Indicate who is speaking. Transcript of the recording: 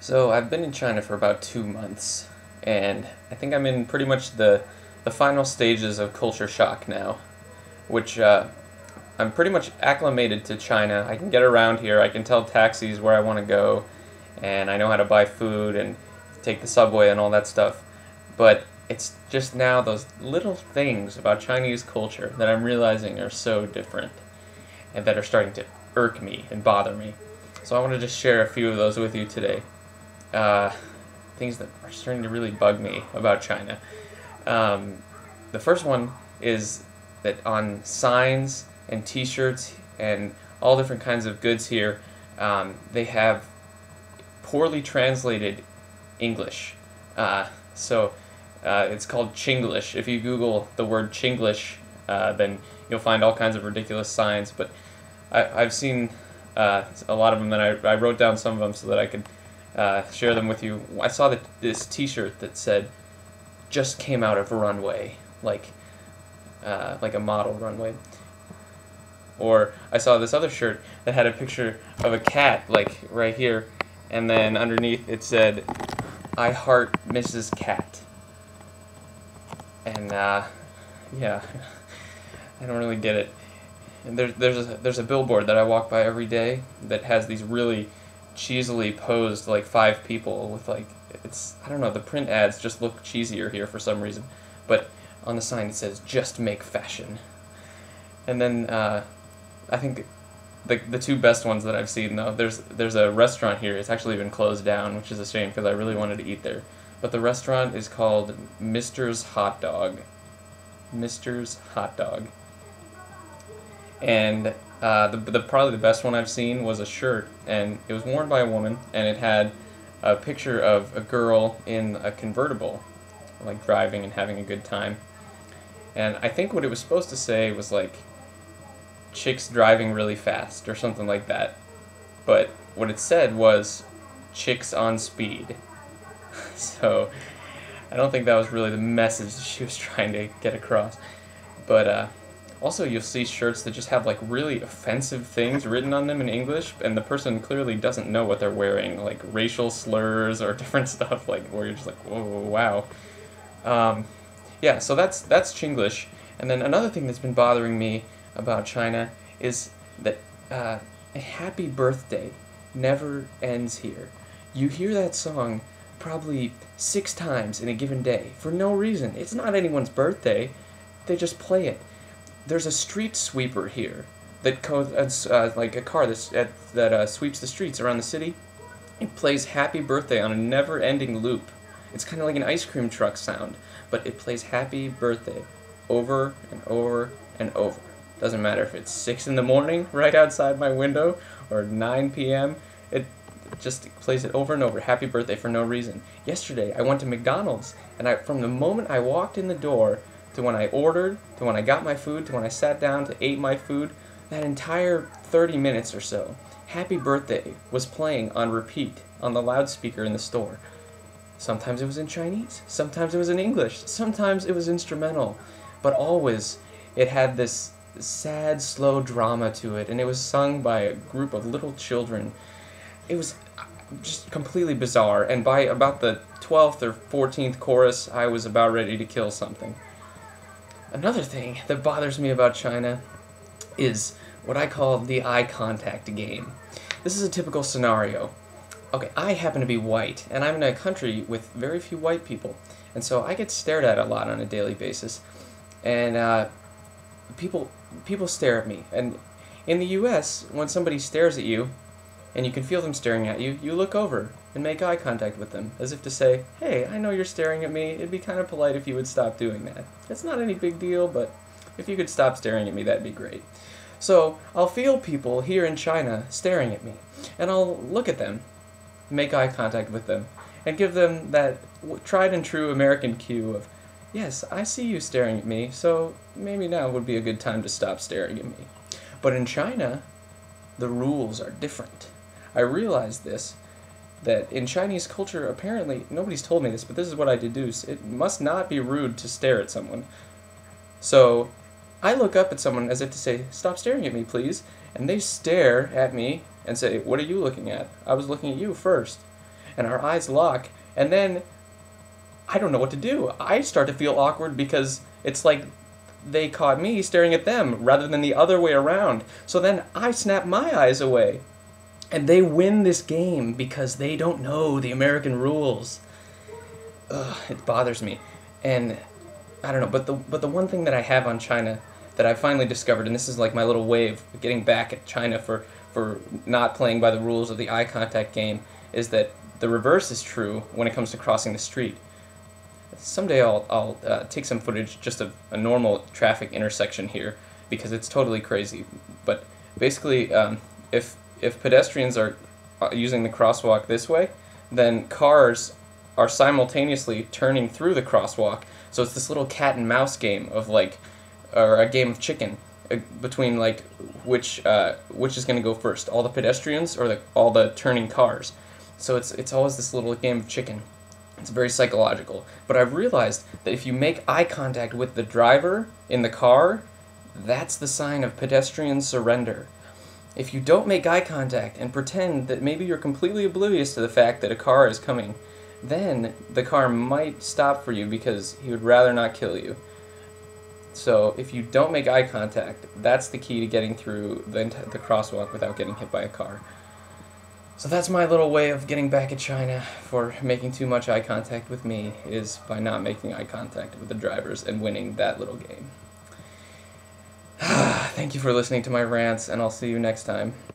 Speaker 1: So I've been in China for about 2 months, and I think I'm in pretty much the final stages of culture shock now, which I'm pretty much acclimated to China. I can get around here. I can tell taxis where I want to go, and I know how to buy food and take the subway and all that stuff. But it's just now those little things about Chinese culture that I'm realizing are so different and that are starting to irk me and bother me. So I want to just share a few of those with you today. uh, Things that are starting to really bug me about China. The first one is that on signs and T-shirts and all different kinds of goods here, they have poorly translated English. It's called Chinglish. If you Google the word Chinglish, then you'll find all kinds of ridiculous signs. But I've seen a lot of them, and I wrote down some of them so that I could share them with you. I saw this T-shirt that said "just came out of runway," like a model runway. Or I saw this other shirt that had a picture of a cat, like right here, and then underneath it said, "I heart Mrs. Cat." And yeah, I don't really get it. And there's a billboard that I walk by every day that has these really cheesily posed like 5 people with like, it's, I don't know, the print ads just look cheesier here for some reason, but on the sign it says "just make fashion." And then I think the two best ones that I've seen, though, there's a restaurant here. It's actually been closed down, which is a shame because I really wanted to eat there. But the restaurant is called Mister's Hot Dog. Mister's Hot Dog. And the probably the best one I've seen was a shirt, and it was worn by a woman, and it had a picture of a girl in a convertible, like driving and having a good time. And I think what it was supposed to say was like chicks driving really fast or something like that. But what it said was chicks on speed. So I don't think that was really the message that she was trying to get across. But also you'll see shirts that just have like really offensive things written on them in English, and the person clearly doesn't know what they're wearing, like racial slurs or different stuff, like where you're just like, whoa, wow. Yeah, so that's Chinglish. And then another thing that's been bothering me about China is that a happy birthday never ends here. You hear that song probably 6 times in a given day for no reason. It's not anyone's birthday. They just play it. There's a street sweeper here that like a car that sweeps the streets around the city. It plays "Happy Birthday" on a never-ending loop. It's kind of like an ice cream truck sound, but it plays "Happy Birthday" over and over and over. Doesn't matter if it's 6 in the morning right outside my window or 9 p.m. It just plays it over and over. "Happy Birthday" for no reason. Yesterday I went to McDonald's, and from the moment I walked in the door to when I ordered, to when I got my food, to when I sat down to ate my food, that entire 30 minutes or so, "Happy Birthday" was playing on repeat on the loudspeaker in the store. Sometimes it was in Chinese, sometimes it was in English, sometimes it was instrumental, but always it had this sad, slow drama to it, and it was sung by a group of little children. It was just completely bizarre, and by about the 12th or 14th chorus, I was about ready to kill something. Another thing that bothers me about China is what I call the eye contact game. This is a typical scenario. Okay, I happen to be white, and I'm in a country with very few white people, and so I get stared at a lot on a daily basis, and people stare at me. And in the U.S., when somebody stares at you, and you can feel them staring at you, you look over and make eye contact with them, as if to say, "Hey, I know you're staring at me. It'd be kind of polite if you would stop doing that. It's not any big deal, but if you could stop staring at me, that'd be great." So I'll feel people here in China staring at me, and I'll look at them, make eye contact with them, and give them that tried and true American cue of, "Yes, I see you staring at me, so maybe now would be a good time to stop staring at me." But in China, the rules are different. I realized this, that in Chinese culture, apparently, nobody's told me this, but this is what I deduce, it must not be rude to stare at someone. So I look up at someone as if to say, "Stop staring at me, please," and they stare at me and say, "What are you looking at? I was looking at you first." and our eyes lock, and then I don't know what to do. I start to feel awkward because it's like they caught me staring at them rather than the other way around. So then I snap my eyes away. And they win this game because they don't know the American rules. Ugh, it bothers me. And I don't know, but the one thing that I have on China that I finally discovered, and this is like my little way of getting back at China for not playing by the rules of the eye contact game, is that the reverse is true when it comes to crossing the street. Someday I'll take some footage just of a normal traffic intersection here, because it's totally crazy. But basically, if pedestrians are using the crosswalk this way, then cars are simultaneously turning through the crosswalk. So it's this little cat and mouse game of or a game of chicken between which is going to go first, all the pedestrians or all the turning cars. So it's always this little game of chicken. It's very psychological. But I've realized that if you make eye contact with the driver in the car, that's the sign of pedestrian surrender. If you don't make eye contact and pretend that maybe you're completely oblivious to the fact that a car is coming, then the car might stop for you because he would rather not kill you. So if you don't make eye contact, that's the key to getting through the crosswalk without getting hit by a car. So that's my little way of getting back at China for making too much eye contact with me, is by not making eye contact with the drivers and winning that little game. Thank you for listening to my rants, and I'll see you next time.